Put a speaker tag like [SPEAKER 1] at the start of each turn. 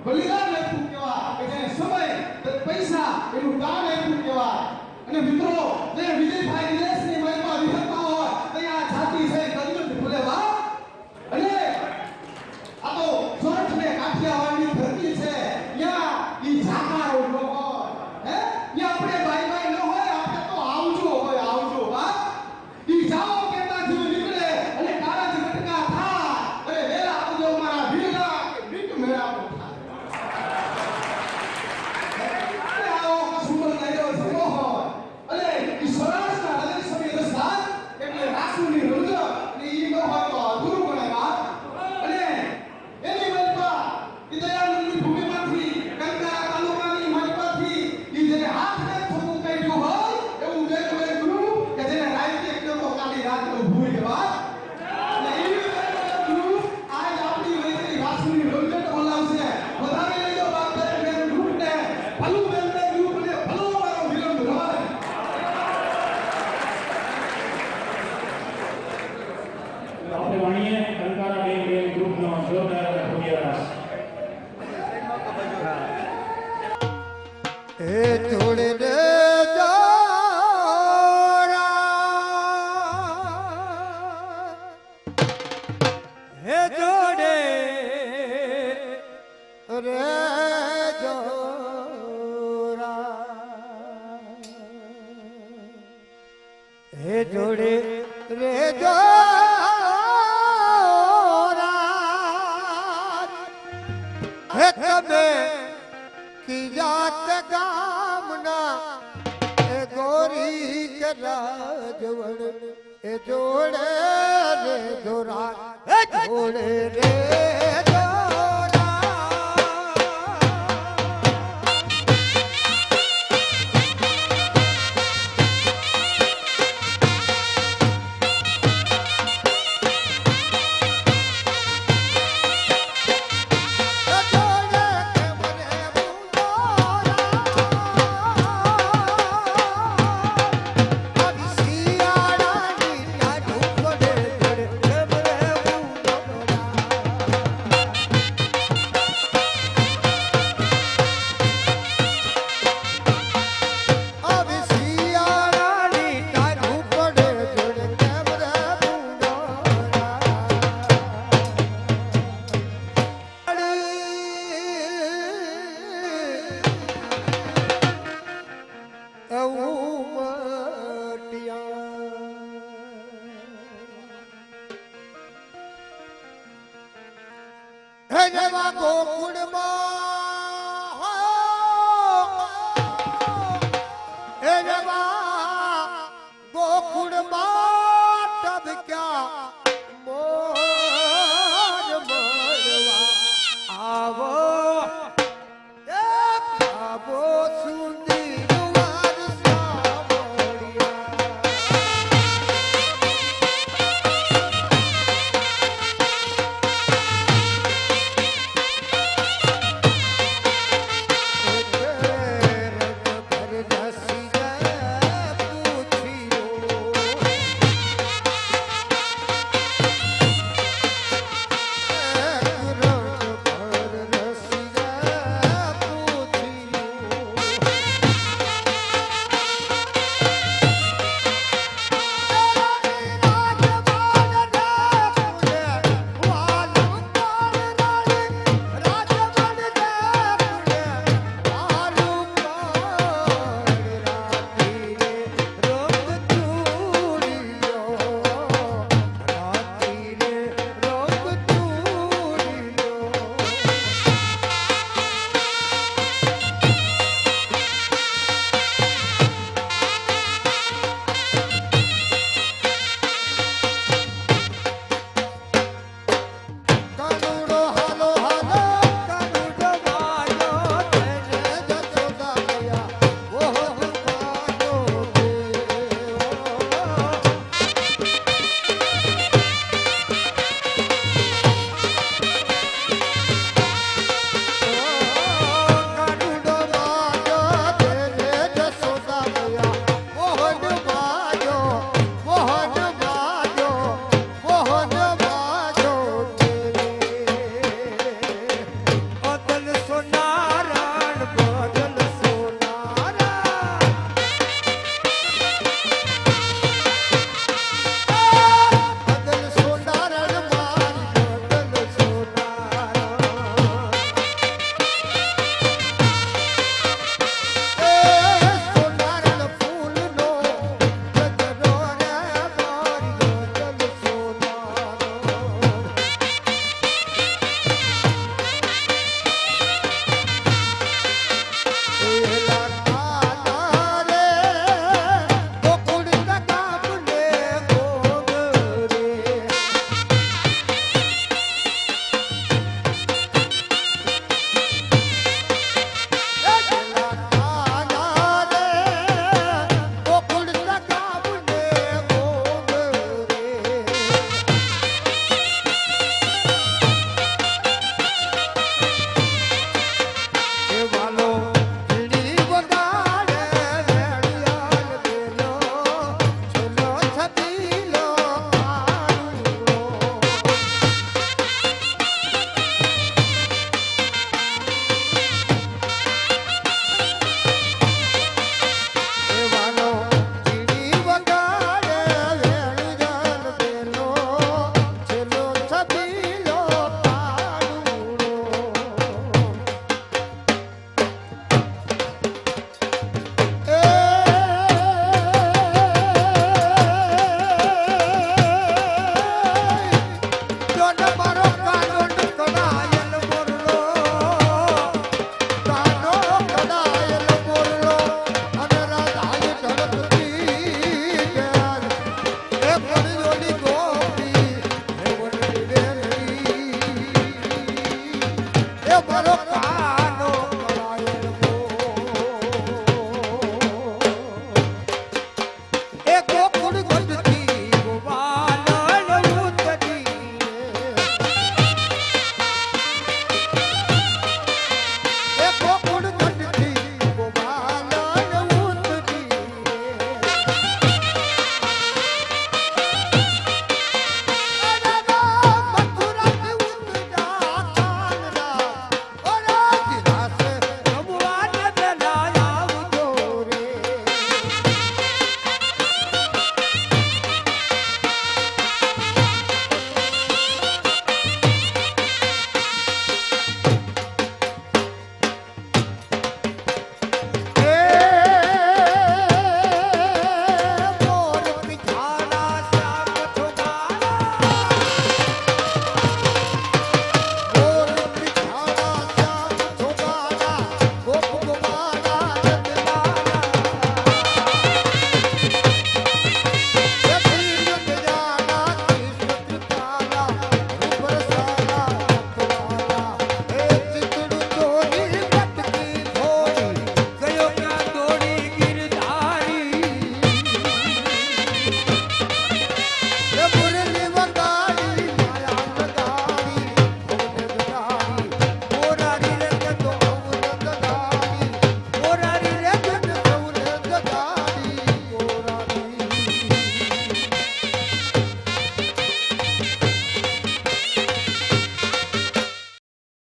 [SPEAKER 1] બલિદાન આપ્યું કહેવાય કે જેને સમય પૈસા એનું દાન આપ્યું કહેવાય. અને મિત્રો જે વિજયભાઈ નિલેશની મનમાં વિહરતા હોય તો આ જાતિ છે કલયુગ ભૂલે વા. અને આ તો સોરઠ ને કાઠિયાવાડની ધરતી છે. ત્યાં ઈ જાકારો ન હોય હે ઈ આપણે બાઈ બાઈ ન હોય આપણે તો આવજો હોય આવજો બા. ઈ જાઓ કેતા જીવ નીકળે અને કાળજ ગટકા થાય અરે વેલા આવજો મારા વીરલા કે બીટ મેળાવો થાય. અરે આવો સુમર લઈયો છે હોય અરે ઈ સ્વરાજના હૃદય સમી રસદાર એટલે રાસુની રંગ અને ઈ ન હોય તો અધૂરું ગણાય બા. અને એની મલપા ઈ દયાનંદની ભૂમિમાંથી કંકારા તાલુકાની મલપાથી ઈ જેને હાથને થોડું કાઢ્યું હોય એવું વેગવે ગુરુ કે જેને રાતે એકલો કાલી રાતનો ભૂઈ બા. અને ઈ વેગવે ગુરુ આજ આપણી વૈદરી રાસુની રંગટ બોલાવશે. વધારે લઈજો બાપ બેન રૂપને ભલું બેનને રૂપને ભલો મારો વિરમ રહે.
[SPEAKER 2] આપણે વાણીએ કંકારા બેન ગ્રુપનો જોરદાર ભવ્ય
[SPEAKER 3] હે જોડે રે જોરા હે જોડે રે જોરા હે જોડે રે જોરા હે તમે की जात गामना ए गोरी के राजवण ए जोड़े रे जोरा ए जोड़े रे